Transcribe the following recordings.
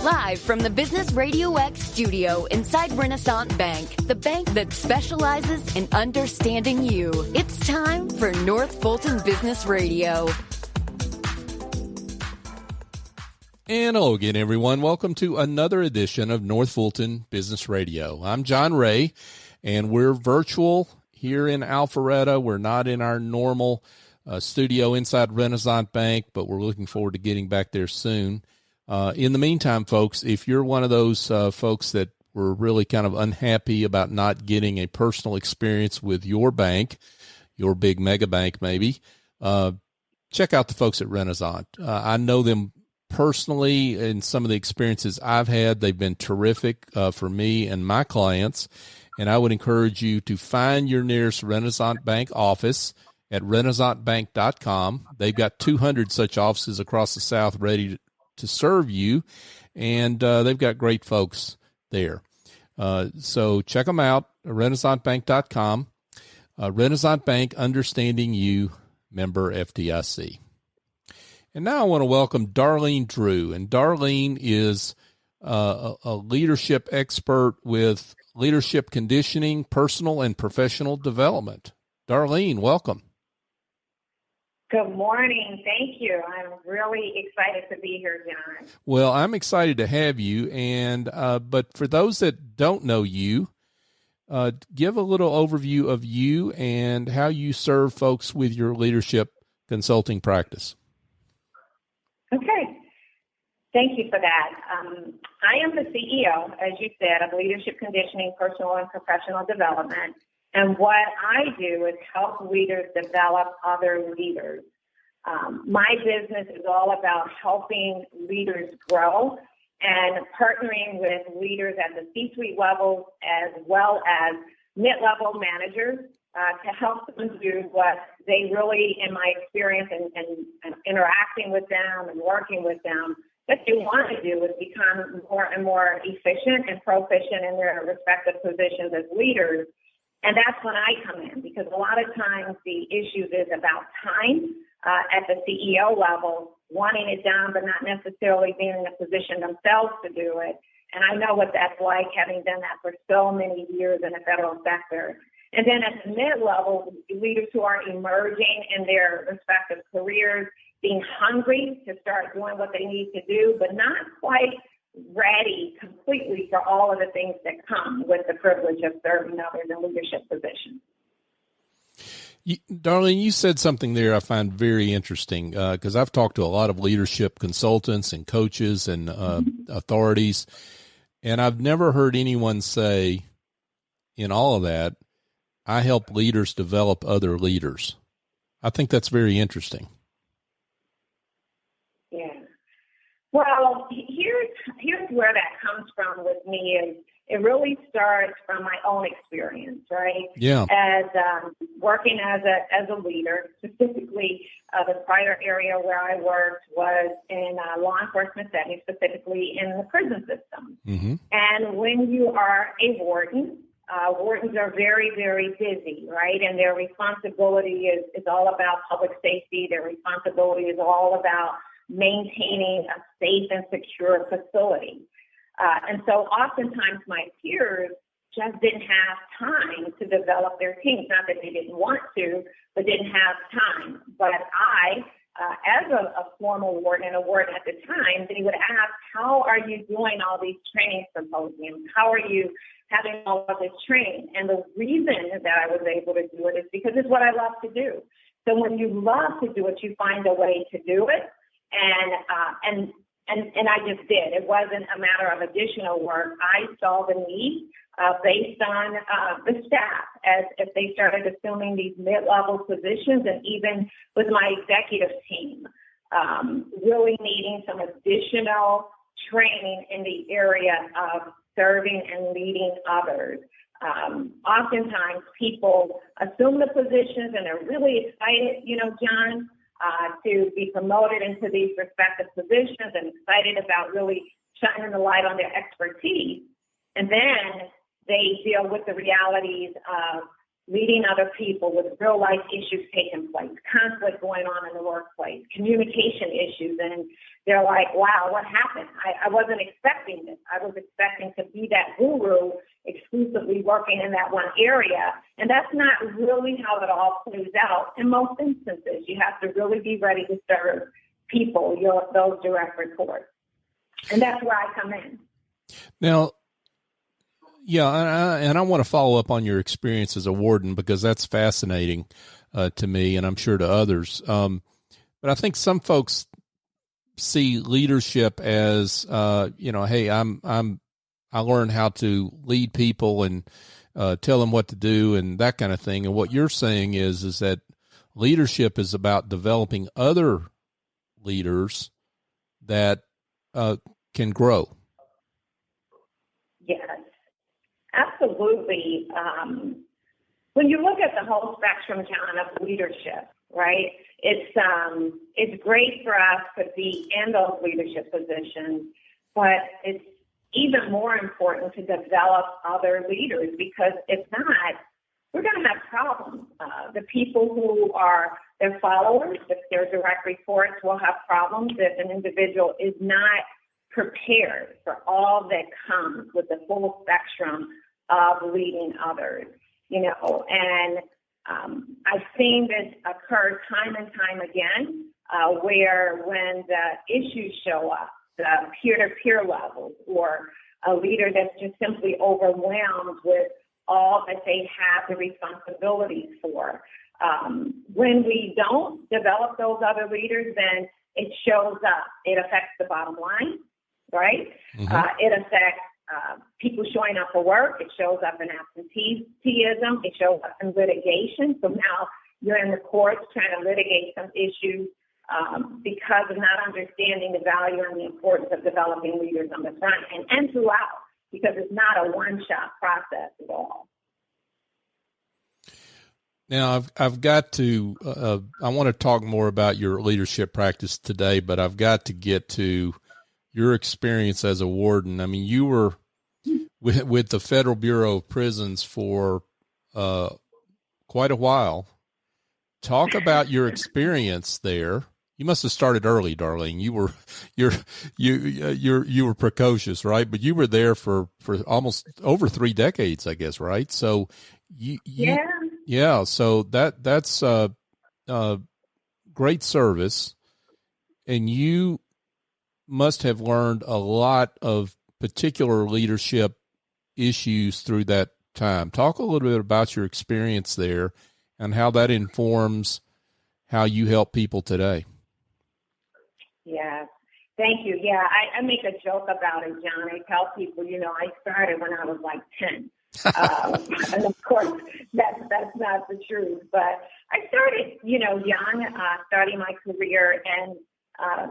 Live from the Business Radio X studio inside Renaissance Bank, the bank that specializes in understanding you. It's time for North Fulton Business Radio. And hello again, everyone. Welcome to another edition of North Fulton Business Radio. I'm John Ray, and we're virtual here in Alpharetta. We're not in our normal studio inside Renaissance Bank, but we're looking forward to getting back there soon. In the meantime, folks, if you're one of those folks that were really kind of unhappy about not getting a personal experience with your bank, your big mega bank maybe, check out the folks at Renaissance. I know them personally, and some of the experiences I've had, they've been terrific for me and my clients. And I would encourage you to find your nearest Renaissance Bank office at renaissancebank.com. They've got 200 such offices across the South ready to serve you, and they've got great folks there. So check them out, renaissancebank.com. Renaissance Bank, understanding you, member FDIC. And now I want to welcome Darlene Drew. And Darlene is a leadership expert with leadership conditioning, personal and professional development. Darlene, welcome. Good morning. Thank you. I'm really excited to be here, John. Well, I'm excited to have you. And but for those that don't know you, give a little overview of you and how you serve folks with your leadership consulting practice. Okay. Thank you for that. I am the CEO, as you said, of Leadership Conditioning, Personal and Professional Development. And what I do is help leaders develop other leaders. My business is all about helping leaders grow and partnering with leaders at the C-suite levels as well as mid-level managers to help them do what they really, in my experience and interacting with them and working with them, what they want to do is become more and more efficient and proficient in their respective positions as leaders. And that's when I come in, because a lot of times the issue is about time at the CEO level, wanting it done, but not necessarily being in a position themselves to do it. And I know what that's like, having done that for so many years in the federal sector. And then at the mid-level, leaders who are emerging in their respective careers, being hungry to start doing what they need to do, but not quite ready completely for all of the things that come with the privilege of serving others in leadership positions. Darlene, you said something there I find very interesting because I've talked to a lot of leadership consultants and coaches and authorities, and I've never heard anyone say in all of that, I help leaders develop other leaders. I think that's very interesting. Yeah. Well, here's where that comes from with me is it really starts from my own experience, right? Yeah. As working as a leader, specifically the prior area where I worked was in law enforcement setting, specifically in the prison system. Mm-hmm. And when you are a warden, wardens are very, very busy, right? And their responsibility is all about public safety. Their responsibility is all about maintaining a safe and secure facility. And so oftentimes my peers just didn't have time to develop their teams. Not that they didn't want to, but didn't have time. But I, as a former warden and a warden at the time, they would ask, how are you doing all these training symposiums? How are you having all of this training? And the reason that I was able to do it is because it's what I love to do. So when you love to do it, you find a way to do it. And I just did. It wasn't a matter of additional work. I saw the need based on the staff as if they started assuming these mid-level positions, and even with my executive team, really needing some additional training in the area of serving and leading others. Oftentimes people assume the positions and they're really excited, John, to be promoted into these respective positions and excited about really shining the light on their expertise. And then they deal with the realities of leading other people with real life issues taking place, conflict going on in the workplace, communication issues, and they're like, wow, what happened? I wasn't expecting this. I was expecting to be that guru exclusively working in that one area, and that's not really how it all plays out in most instances. You have to really be ready to serve people, those direct reports, and that's where I come in. Now, yeah, and I want to follow up on your experience as a warden because that's fascinating to me, and I'm sure to others. But I think some folks see leadership as, hey, I learned how to lead people and tell them what to do and that kind of thing. And what you're saying is that leadership is about developing other leaders that can grow. Yes. Absolutely. When you look at the whole spectrum, John, of leadership, right, it's great for us to be in those leadership positions, but it's even more important to develop other leaders because if not, we're going to have problems. The people who are their followers, if they're direct reports, will have problems if an individual is not prepared for all that comes with the full spectrum of leading others, and I've seen this occur time and time again, where when the issues show up, the peer-to-peer levels, or a leader that's just simply overwhelmed with all that they have the responsibilities for. When we don't develop those other leaders, then it shows up. It affects the bottom line, right? Mm-hmm. It affects people showing up for work. It shows up in absenteeism. It shows up in litigation. So now you're in the courts trying to litigate some issues because of not understanding the value and the importance of developing leaders on the front end and throughout, because it's not a one-shot process at all. Now, I've got to, I want to talk more about your leadership practice today, but I've got to get to your experience as a warden. I mean, you were with the Federal Bureau of Prisons for quite a while. Talk about your experience there. You must have started early, Darlene. You were precocious, right? But you were there for almost over 3 decades, I guess, right? So yeah. So that's great service, and you must have learned a lot of particular leadership issues through that time. Talk a little bit about your experience there and how that informs how you help people today. Yeah, thank you. Yeah, I make a joke about it, John. I tell people, I started when I was like 10. And of course, that's not the truth. But I started, young, starting my career in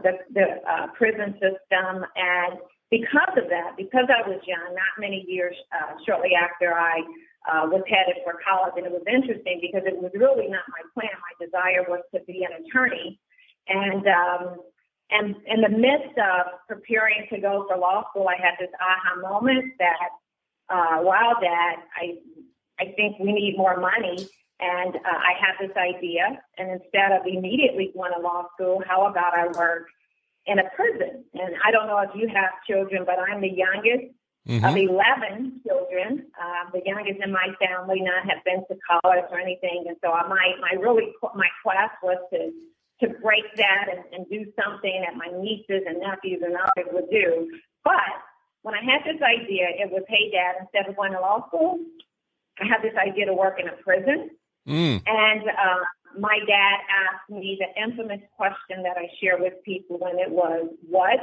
the prison system. And because of that, because I was young, not many years shortly after I was headed for college. And it was interesting because it was really not my plan. My desire was to be an attorney. And in the midst of preparing to go for law school, I had this aha moment that, wow, Dad, I think we need more money. And I had this idea. And instead of immediately going to law school, how about I work in a prison? And I don't know if you have children, but I'm the youngest of 11 children. The youngest in my family, not have been to college or anything. And so my quest was to break that and do something that my nieces and nephews and others would do. But when I had this idea, it was, hey, Dad, instead of going to law school, I had this idea to work in a prison. And my dad asked me the infamous question that I share with people, and it was, what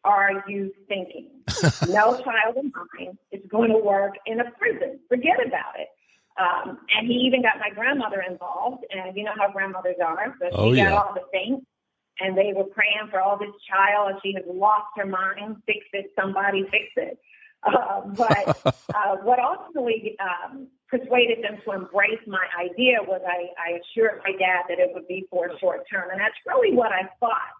are you thinking? No child of mine is going to work in a prison. Forget about it. And he even got my grandmother involved, and you know how grandmothers are. So she got all the saints, and they were praying for all this child, and she has lost her mind. Fix it, somebody fix it. But what ultimately persuaded them to embrace my idea was I assured my dad that it would be for a short term, and that's really what I thought.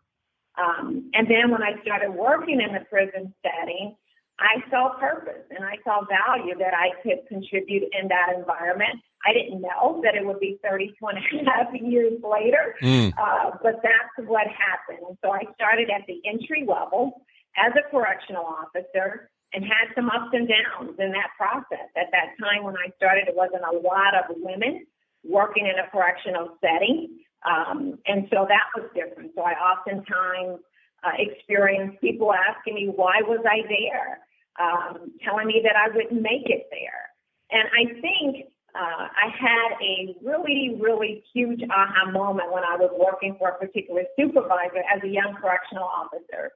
And then when I started working in the prison setting, I saw purpose and I saw value that I could contribute in that environment. I didn't know that it would be 32 and a half years later, but that's what happened. So I started at the entry level as a correctional officer and had some ups and downs in that process. At that time when I started, it wasn't a lot of women working in a correctional setting. And so that was different. So I oftentimes experienced people asking me, why was I there? Telling me that I wouldn't make it there. And I think I had a really, really huge aha moment when I was working for a particular supervisor as a young correctional officer.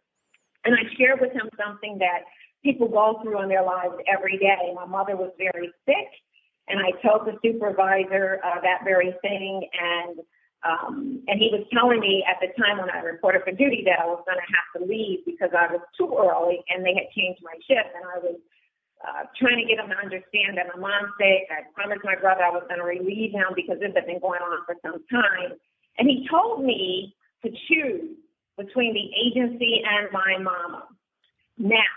And I shared with him something that people go through in their lives every day. My mother was very sick, and I told the supervisor that very thing. And he was telling me at the time when I reported for duty that I was going to have to leave because I was too early and they had changed my shift. And I was trying to get him to understand that my mom's sick. I promised my brother I was going to relieve him because this had been going on for some time. And he told me to choose between the agency and my mama. Now,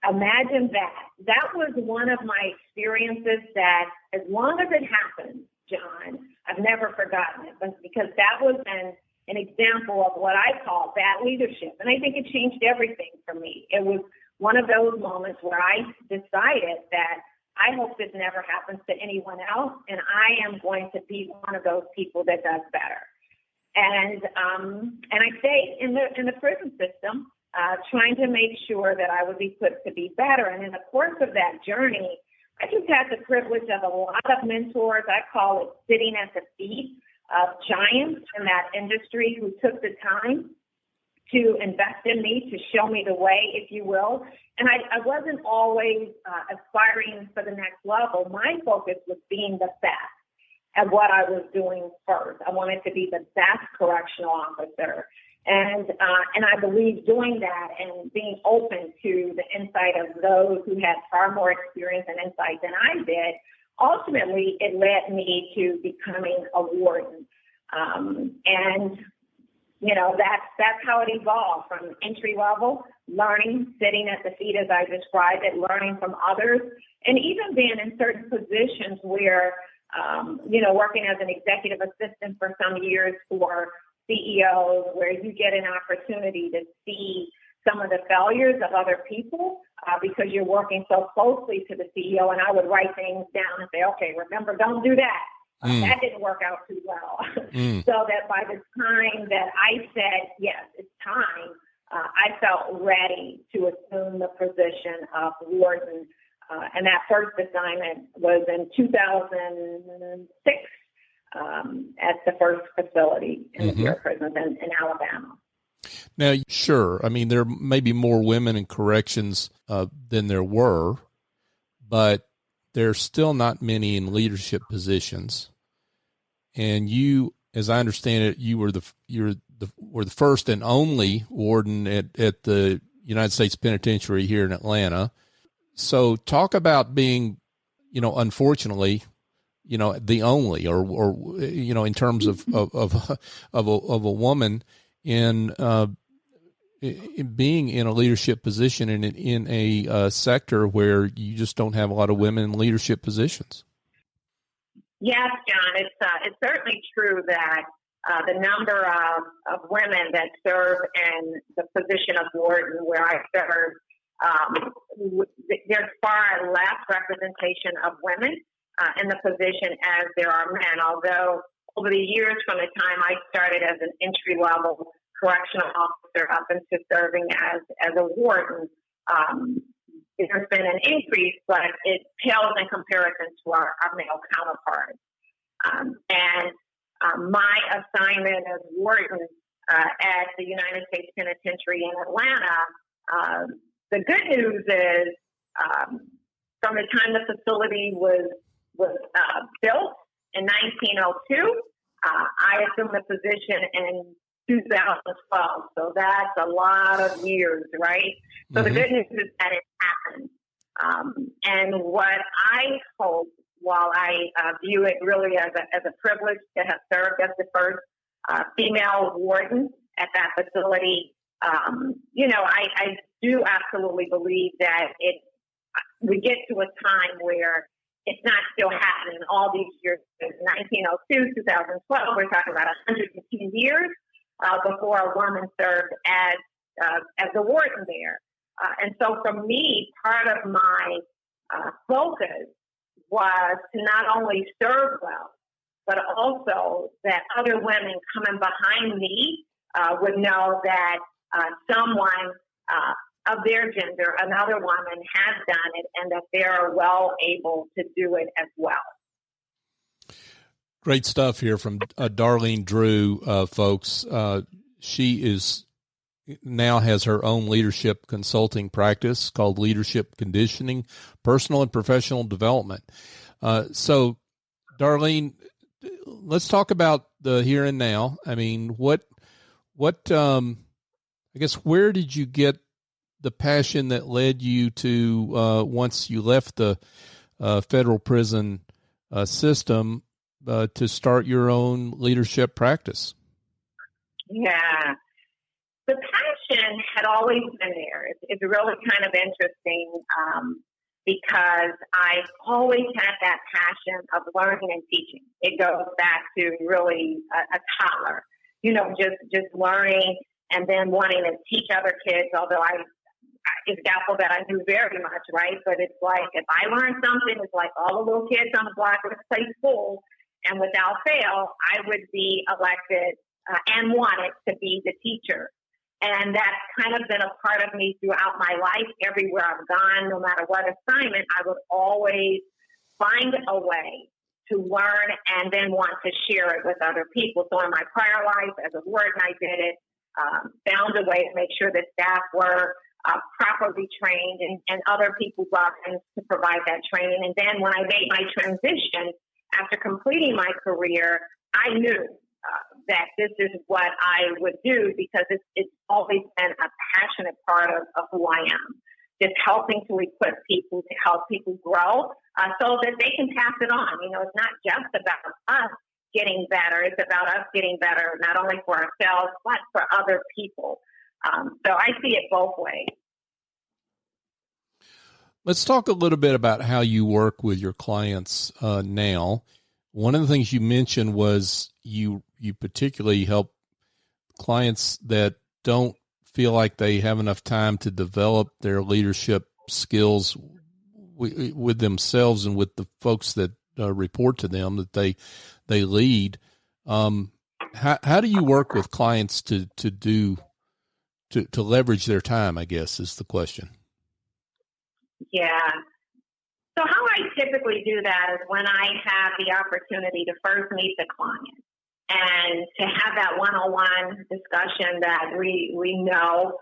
imagine that. That was one of my experiences that as long as it happened, John, I've never forgotten it, but because that was an example of what I call bad leadership. And I think it changed everything for me. It was one of those moments where I decided that I hope this never happens to anyone else, and I am going to be one of those people that does better. And I stayed in the prison system, trying to make sure that I would be equipped to be better. And in the course of that journey, I just had the privilege of a lot of mentors. I call it sitting at the feet of giants in that industry who took the time to invest in me, to show me the way, if you will. And I wasn't always aspiring for the next level. My focus was being the best at what I was doing first. I wanted to be the best correctional officer. And I believe doing that and being open to the insight of those who had far more experience and insight than I did, ultimately it led me to becoming a warden. And, you know, that's how it evolved from entry level, learning, sitting at the feet as I described it, learning from others, and even being in certain positions where, working as an executive assistant for some years for CEOs, where you get an opportunity to see some of the failures of other people because you're working so closely to the CEO. And I would write things down and say, okay, remember, don't do that. That didn't work out too well. So that by the time that I said, yes, it's time, I felt ready to assume the position of warden. And that first assignment was in 2006 at the first facility in the Bureau of Prisons in Alabama. Now, sure, I mean, there may be more women in corrections than there were, but there's still not many in leadership positions. And you, as I understand it, you were the first and only warden at the United States Penitentiary here in Atlanta. So talk about being, unfortunately, the only, or in terms of a woman in being in a leadership position in a sector where you just don't have a lot of women in leadership positions. Yes, John, it's certainly true that the number of women that serve in the position of warden where I serve, there's far less representation of women in the position as there are men, although over the years from the time I started as an entry-level correctional officer up into serving as a warden, there's been an increase, but it pales in comparison to our male counterparts. My assignment as warden at the United States Penitentiary in Atlanta, the good news is from the time the facility was built in 1902, I assumed the position in 2012. So that's a lot of years, right? So the good news is that it happened. And what I hope, while I view it really as a privilege to have served as the first female warden at that facility, do absolutely believe that we get to a time where it's not still happening all these years. 1902, 2012, we're talking about 110 years before a woman served as the warden there. And so for me, part of my focus was to not only serve well, but also that other women coming behind me would know that someone of their gender, another woman, has done it, and that they're well able to do it as well. Great stuff here from Darlene Drew, folks. She now has her own leadership consulting practice called Leadership Conditioning, Personal and Professional Development. So, Darlene, let's talk about the here and now. I mean, what I guess, where did you get the passion that led you to, once you left the federal prison system, to start your own leadership practice? Yeah. The passion had always been there. It's really kind of interesting because I've always had that passion of learning and teaching. It goes back to really a toddler, just learning and then wanting to teach other kids, although it's doubtful that I knew very much, right? But it's like if I learned something, it's like all the little kids on the block would play school, and without fail, I would be elected and wanted to be the teacher. And that's kind of been a part of me throughout my life. Everywhere I've gone, no matter what assignment, I would always find a way to learn and then want to share it with other people. So in my prior life, as a warden, I did it, found a way to make sure that staff were properly trained and other people brought in to provide that training. And then when I made my transition after completing my career, I knew that this is what I would do because it's always been a passionate part of who I am. Just helping to equip people, to help people grow so that they can pass it on. It's not just about us getting better. It's about us getting better, not only for ourselves, but for other people. So I see it both ways. Let's talk a little bit about how you work with your clients now. One of the things you mentioned was you particularly help clients that don't feel like they have enough time to develop their leadership skills with themselves and with the folks that report to them that they lead. How do you work with clients to leverage their time, I guess, is the question. Yeah. So how I typically do that is when I have the opportunity to first meet the client and to have that one-on-one discussion that we know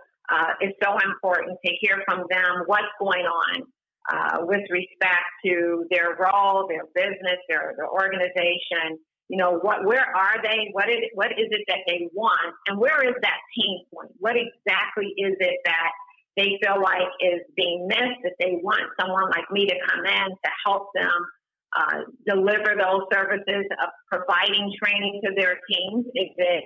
is so important to hear from them what's going on with respect to their role, their business, their organization. Where are they? What is it that they want? And where is that pain point? What exactly is it that they feel like is being missed, that they want someone like me to come in to help them deliver those services of providing training to their teams? Is it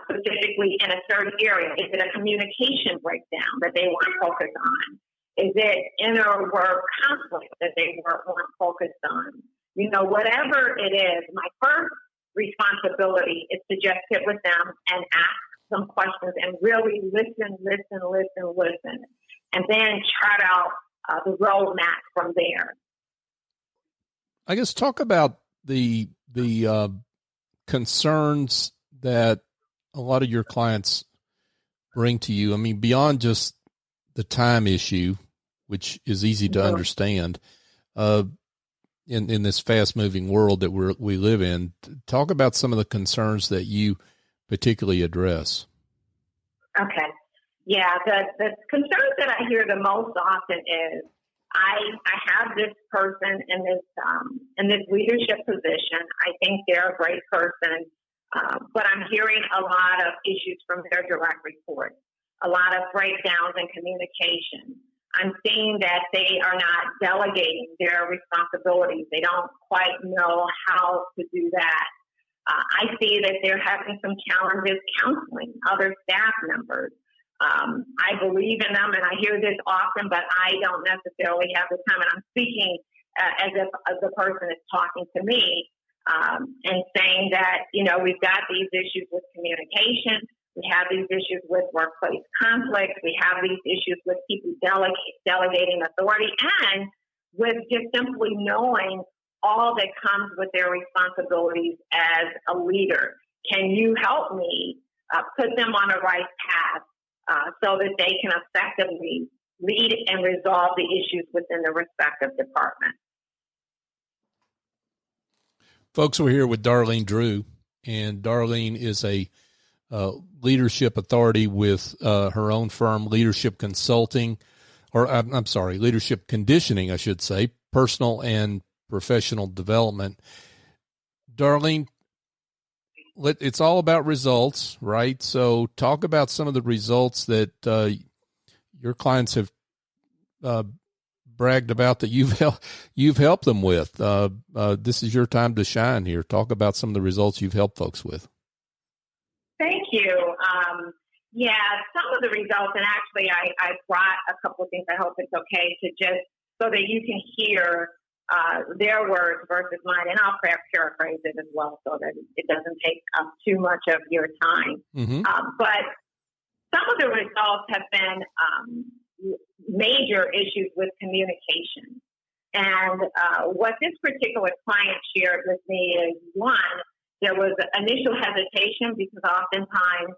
specifically in a certain area? Is it a communication breakdown that they want to focus on? Is it inner work conflict that they want focused on? Whatever it is, my first responsibility is to just sit with them and ask some questions and really listen, and then chart out the roadmap from there. I guess talk about the concerns that a lot of your clients bring to you. I mean, beyond just the time issue, which is easy to understand, in this fast moving world that we live in, talk about some of the concerns that you particularly address. Okay. Yeah. The concerns that I hear the most often is I have this person in this leadership position. I think they're a great person, but I'm hearing a lot of issues from their direct reports, a lot of breakdowns in communication. I'm seeing that they are not delegating their responsibilities. They don't quite know how to do that. I see that they're having some challenges counseling other staff members. I believe in them, and I hear this often, but I don't necessarily have the time. And I'm speaking as if the person is talking to me and saying that, we've got these issues with communication. We have these issues with workplace conflict. We have these issues with people delegating authority, and with just simply knowing all that comes with their responsibilities as a leader. Can you help me put them on a right path so that they can effectively lead and resolve the issues within the respective department? Folks, we're here with Darlene Drew, and Darlene is a leadership authority with her own firm, Leadership Consulting, or I'm sorry, Leadership Conditioning, I should say, personal and professional development. Darlene, it's all about results, right? So talk about some of the results that your clients have bragged about that you've helped them with. This is your time to shine here. Talk about some of the results you've helped folks with. Thank you. Some of the results, and actually I brought a couple of things. I hope it's okay to just so that you can hear their words versus mine, and I'll paraphrase it as well so that it doesn't take up too much of your time. Mm-hmm. But some of the results have been major issues with communication. And what this particular client shared with me is, one, there was initial hesitation because oftentimes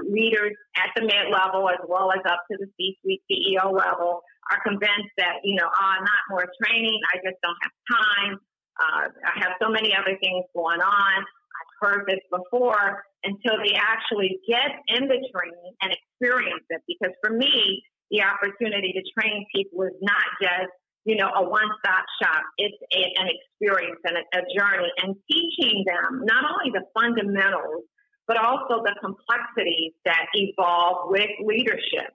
leaders at the mid-level as well as up to the C-suite CEO level are convinced that, not more training. I just don't have time. I have so many other things going on. I've heard this before, until they actually get in the training and experience it. Because for me, the opportunity to train people is not just, a one-stop shop. It's an experience and a journey, and teaching them not only the fundamentals, but also the complexities that evolve with leadership.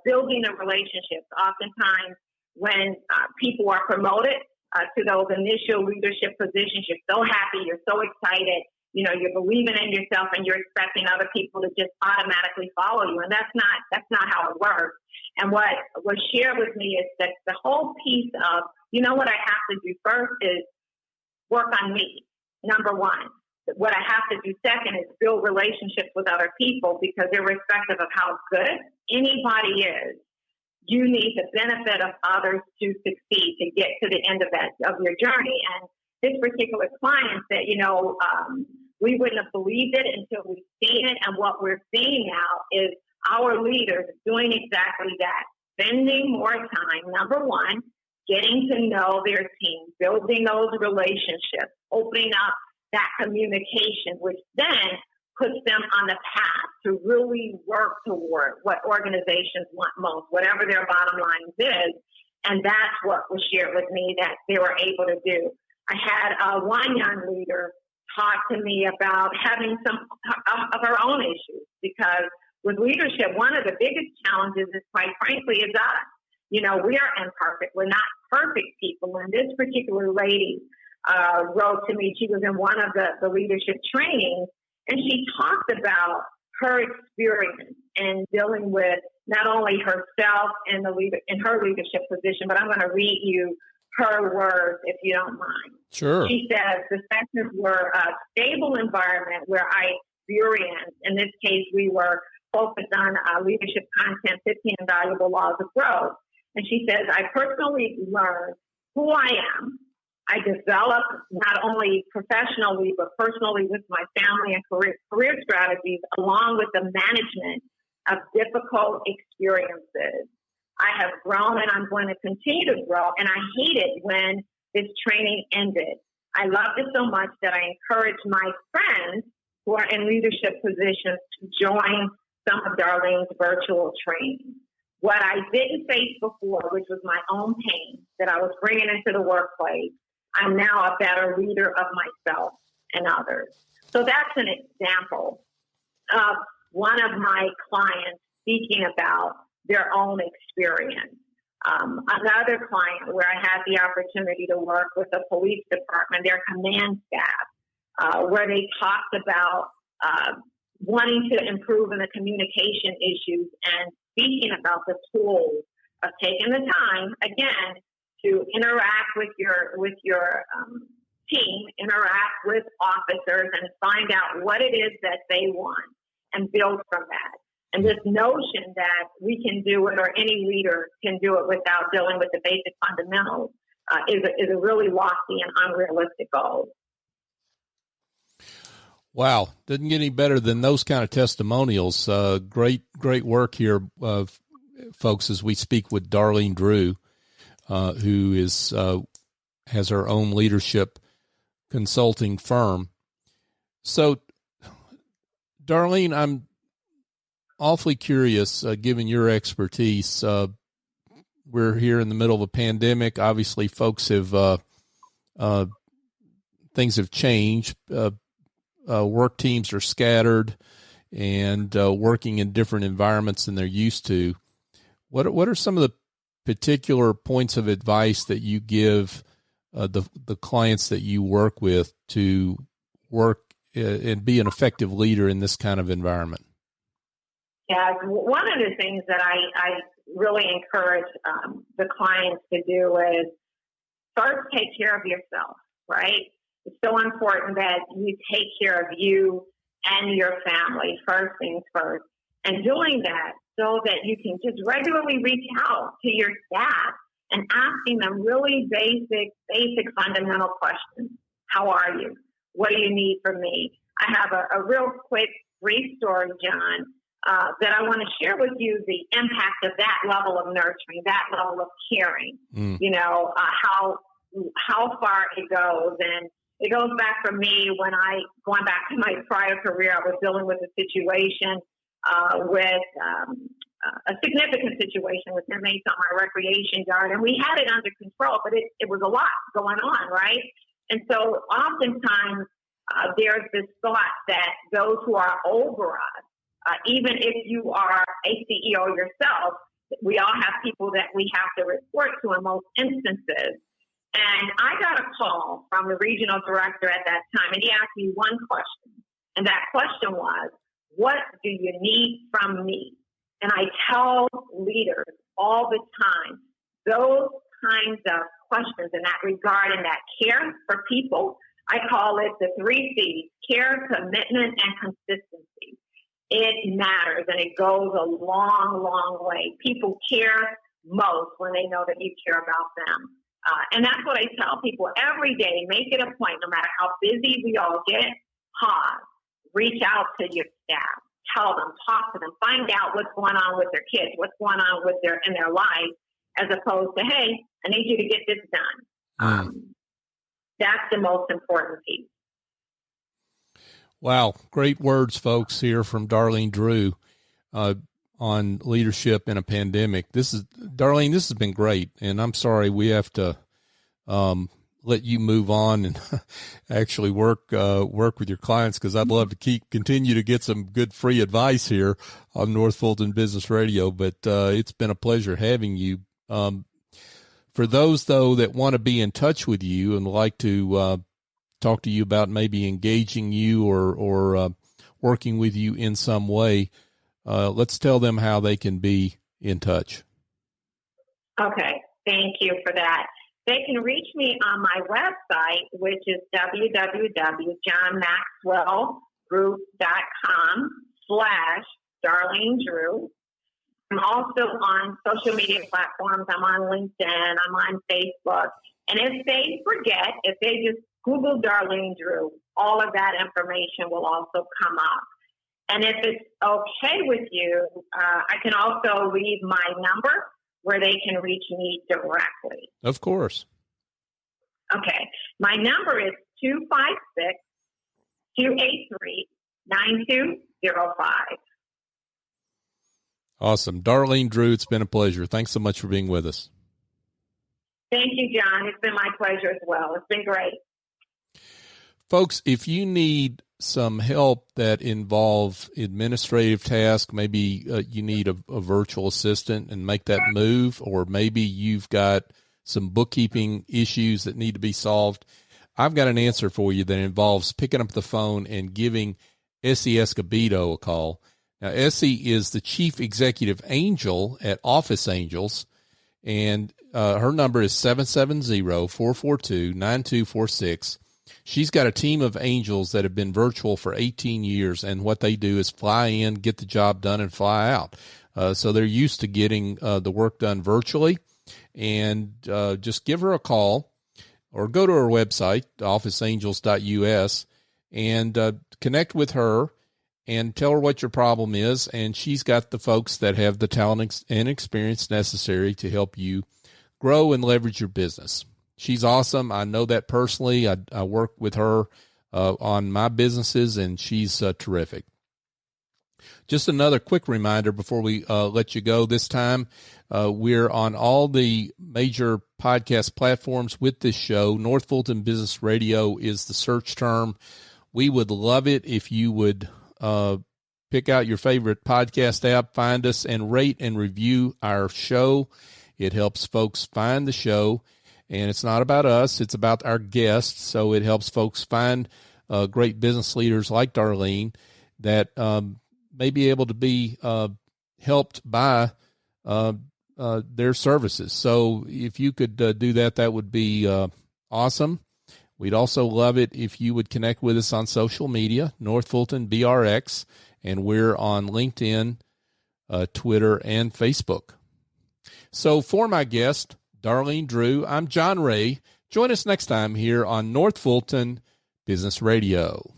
Building the relationships. Oftentimes when people are promoted to those initial leadership positions, you're so happy, you're so excited, you're believing in yourself, and you're expecting other people to just automatically follow you. And that's not how it works. And what was shared with me is that the whole piece of, what I have to do first is work on me, number one. What I have to do second is build relationships with other people, because irrespective of how good anybody is, you need the benefit of others to succeed, to get to the end of your journey. And this particular client said, we wouldn't have believed it until we've seen it. And what we're seeing now is our leaders doing exactly that, spending more time, number one, getting to know their team, building those relationships, opening up that communication, which then puts them on the path to really work toward what organizations want most, whatever their bottom line is. And that's what was shared with me that they were able to do. I had one young leader talk to me about having some of her own issues, because with leadership, one of the biggest challenges is, quite frankly, is us. We are imperfect. We're not perfect people. And this particular lady wrote to me. She was in one of the leadership trainings, and she talked about her experience in dealing with not only herself in her leadership position, but I'm going to read you her words, if you don't mind. Sure. She says, the sessions were a stable environment where I experienced, in this case, we were focused on leadership content, 15 invaluable laws of growth. And she says, I personally learned who I am. I developed not only professionally, but personally with my family and career strategies, along with the management of difficult experiences. I have grown, and I'm going to continue to grow. And I hated when this training ended. I loved it so much that I encouraged my friends who are in leadership positions to join some of Darlene's virtual trainings. What I didn't face before, which was my own pain that I was bringing into the workplace, I'm now a better leader of myself and others. So that's an example of one of my clients speaking about their own experience. Another client where I had the opportunity to work with the police department, their command staff, where they talked about wanting to improve in the communication issues and speaking about the tools of taking the time, again, to interact with your team, interact with officers, and find out what it is that they want and build from that. And this notion that we can do it, or any leader can do it without dealing with the basic fundamentals, is a really lofty and unrealistic goal. Wow, doesn't get any better than those kind of testimonials. Great work here, folks, as we speak with Darlene Drew, who is has her own leadership consulting firm. So, Darlene, I'm awfully curious, given your expertise. We're here in the middle of a pandemic. Obviously, folks have things have changed. Work teams are scattered and working in different environments than they're used to. What are some of the particular points of advice that you give the clients that you work with to work and be an effective leader in this kind of environment? Yeah, one of the things that I really encourage the clients to do is first take care of yourself, right? It's so important that you take care of you and your family, first things first. And doing that so that you can just regularly reach out to your staff and asking them really basic fundamental questions. How are you? What do you need from me? I have a real quick, brief story, John, that I want to share with you the impact of that level of nurturing, that level of caring, how far it goes. And it goes back for me going back to my prior career, I was dealing with a situation with a significant situation with inmates on my recreation yard, and we had it under control, but it was a lot going on, right? And so oftentimes there's this thought that those who are over us, even if you are a CEO yourself, we all have people that we have to report to in most instances. And I got a call from the regional director at that time, and he asked me one question. And that question was, what do you need from me? And I tell leaders all the time, those kinds of questions in that regard and that care for people, I call it the 3 C's: care, commitment, and consistency. It matters, and it goes a long, long way. People care most when they know that you care about them. And that's what I tell people every day. Make it a point, no matter how busy we all get, pause, reach out to your staff, tell them, talk to them, find out what's going on with their kids, what's going on with in their lives, as opposed to, hey, I need you to get this done. That's the most important piece. Wow. Great words, folks, here from Darlene Drew on leadership in a pandemic. Darlene, this has been great. And I'm sorry we have to let you move on and actually work with your clients, because I'd love to continue to get some good free advice here on North Fulton Business Radio. But it's been a pleasure having you. For those, though, that want to be in touch with you and like to talk to you about maybe engaging you or working with you in some way, let's tell them how they can be in touch. Okay. Thank you for that. They can reach me on my website, which is www.johnmaxwellgroup.com/Darlene Drew. I'm also on social media platforms. I'm on LinkedIn. I'm on Facebook. And if they forget, if they just Google Darlene Drew, all of that information will also come up. And if it's okay with you, I can also leave my number where they can reach me directly. Of course. Okay. My number is 256-283-9205. Awesome. Darlene Drew, it's been a pleasure. Thanks so much for being with us. Thank you, John. It's been my pleasure as well. It's been great. Folks, if you need some help that involve administrative tasks, maybe you need a virtual assistant and make that move, or maybe you've got some bookkeeping issues that need to be solved, I've got an answer for you that involves picking up the phone and giving Essie Escobedo a call. Now, Essie is the chief executive angel at Office Angels, and her number is 770-442-9246. She's got a team of angels that have been virtual for 18 years, and what they do is fly in, get the job done, and fly out. So they're used to getting the work done virtually, and just give her a call or go to her website, officeangels.us, and connect with her and tell her what your problem is. And she's got the folks that have the talent and experience necessary to help you grow and leverage your business. She's awesome. I know that personally. I work with her on my businesses, and she's terrific. Just another quick reminder before we let you go this time. We're on all the major podcast platforms with this show. North Fulton Business Radio is the search term. We would love it if you would pick out your favorite podcast app, find us, and rate and review our show. It helps folks find the show, and it's not about us. It's about our guests, so it helps folks find great business leaders like Darlene that may be able to be helped by their services. So if you could do that, that would be awesome. We'd also love it if you would connect with us on social media, North Fulton BRX, and we're on LinkedIn, Twitter, and Facebook. So for my guest, Darlene Drew, I'm John Ray. Join us next time here on North Fulton Business Radio.